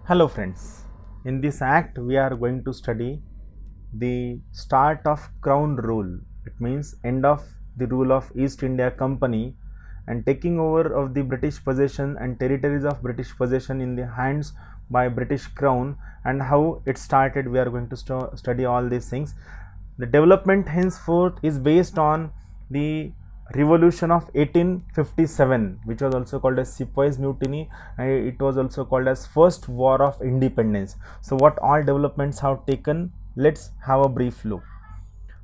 Hello friends, in this act we are going to study the start of Crown rule. It means end of the rule of East India Company and taking over of the British possession and territories of British possession in the hands by British Crown and how it started. We are going to study all these things. The development henceforth is based on the revolution of 1857, which was also called as Sepoys Mutiny, and it was also called as first war of independence. So what all developments have taken, let's have a brief look.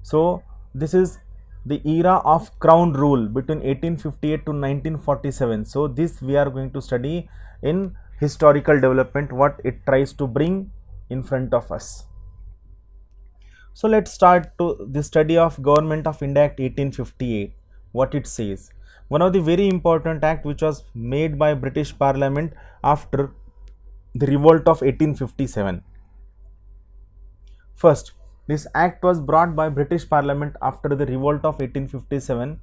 So this is the era of crown rule between 1858 to 1947. So this we are going to study in historical development, what it tries to bring in front of us. So let's start to the study of Government of India Act 1858. What it says. One of the very important act which was made by British Parliament after the revolt of 1857. First, this act was brought by British Parliament after the revolt of 1857.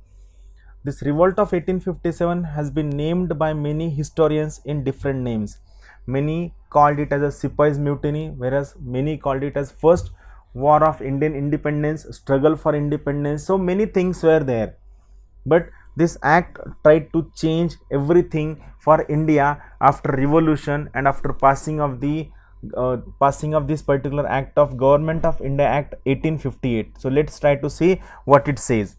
This revolt of 1857 has been named by many historians in different names. Many called it as a Sepoys Mutiny, whereas many called it as first war of Indian independence, struggle for independence. So many things were there. But this act tried to change everything for India after revolution and after passing of this particular act of Government of India Act 1858. So let's try to see what it says.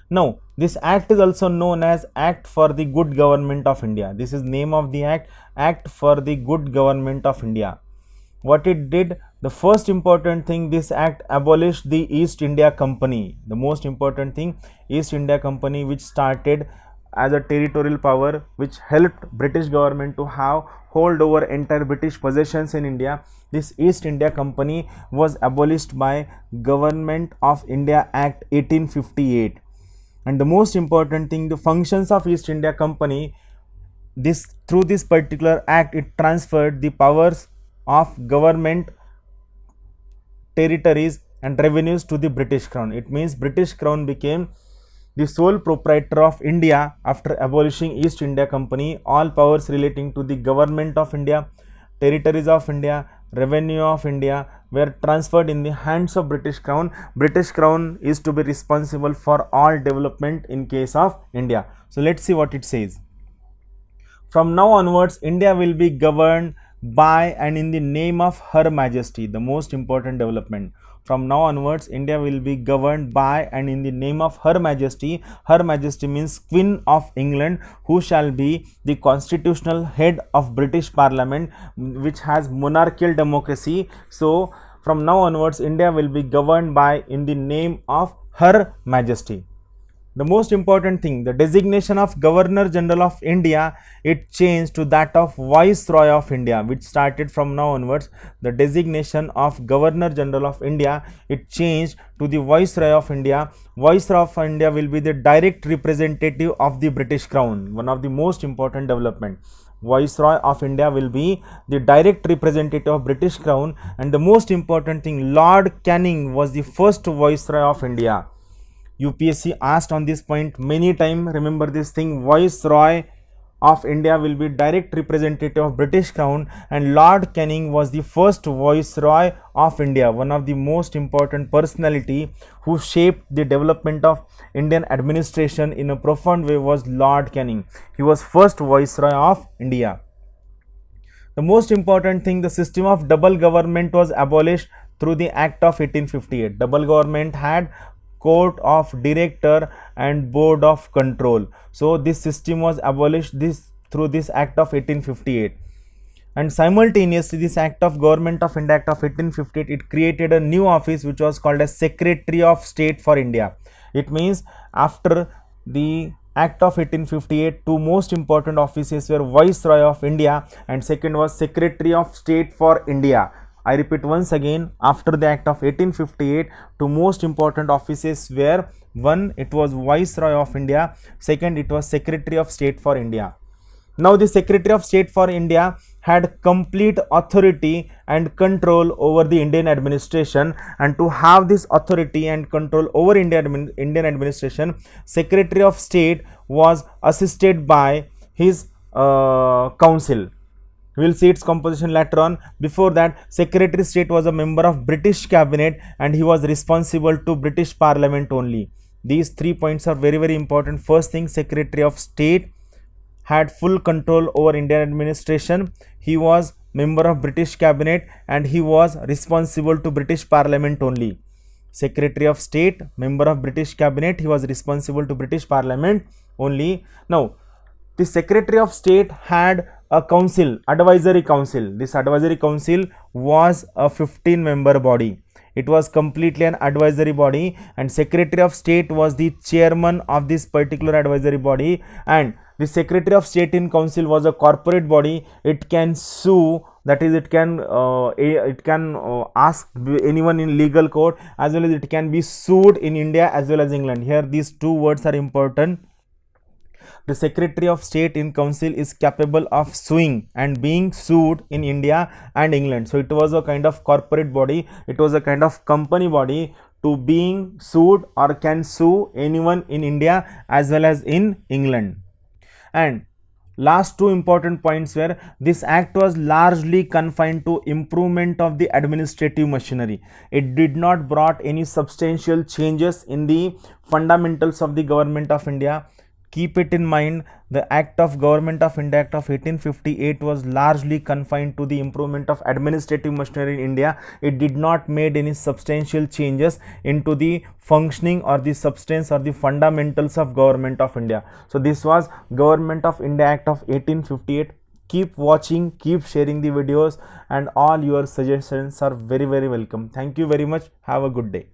Now this act is also known as Act for the Good Government of India. This is name of the act, Act for the Good Government of India. What it did, the first important thing, this act abolished the East India Company. The most important thing, East India Company, which started as a territorial power which helped British government to have hold over entire British possessions in India. This East India Company was abolished by Government of India Act 1858. And the most important thing, the functions of East India Company, through this particular act, it transferred the powers of government, territories and revenues to the British Crown. It means British Crown became the sole proprietor of India after abolishing East India Company. All powers relating to the government of India, territories of India, revenue of India were transferred in the hands of British Crown. British Crown is to be responsible for all development in case of India. So let's see what it says. From now onwards, India will be governed by and in the name of Her Majesty. The most important development. From now onwards, India will be governed by and in the name of Her Majesty. Her Majesty means Queen of England, who shall be the constitutional head of British Parliament, which has monarchical democracy. So from now onwards, India will be governed by in the name of Her Majesty. The most important thing, the designation of Governor General of India, it changed to that of Viceroy of India, which started from now onwards. The designation of Governor General of India, it changed to the Viceroy of India. Viceroy of India will be the direct representative of the British Crown. One of the most important development. Viceroy of India will be the direct representative of British Crown. And the most important thing, Lord Canning was the first Viceroy of India. UPSC asked on this point many times. Remember this thing, Viceroy of India will be direct representative of British Crown, and Lord Canning was the first Viceroy of India. One of the most important personality who shaped the development of Indian administration in a profound way was Lord Canning. He was first Viceroy of India. The most important thing, the system of double government was abolished through the Act of 1858. Double government had Court of Director and Board of Control. So this system was abolished through this Act of 1858. And simultaneously, this Act of Government of India Act of 1858, it created a new office which was called as Secretary of State for India. It means after the Act of 1858, two most important offices were Viceroy of India and second was Secretary of State for India. I repeat once again, after the Act of 1858, two most important offices were, one, it was Viceroy of India, second, it was Secretary of State for India. Now the Secretary of State for India had complete authority and control over the Indian administration, and to have this authority and control over Indian administration, Secretary of State was assisted by his council. We will see its composition later on. Before that, Secretary of State was a member of British cabinet and he was responsible to British Parliament only. These 3 points are very, very important. First thing, Secretary of State had full control over Indian administration. He was member of British cabinet and he was responsible to British Parliament only. Secretary of State, member of British cabinet, he was responsible to British Parliament only. Now, the Secretary of State had a council, advisory council. This advisory council was a 15-member body. It was completely an advisory body and Secretary of State was the chairman of this particular advisory body, and the Secretary of State in Council was a corporate body. It can sue, that is it can ask anyone in legal court, as well as it can be sued in India as well as England. Here these two words are important. The Secretary of State in Council is capable of suing and being sued in India and England. So it was a kind of corporate body, it was a kind of company body to being sued or can sue anyone in India as well as in England. And last two important points were, this act was largely confined to improvement of the administrative machinery. It did not brought any substantial changes in the fundamentals of the government of India. Keep it in mind, the Act of Government of India Act of 1858 was largely confined to the improvement of administrative machinery in India. It did not made any substantial changes into the functioning or the substance or the fundamentals of Government of India. So this was Government of India Act of 1858. Keep watching, keep sharing the videos, and all your suggestions are very, very welcome. Thank you very much. Have a good day.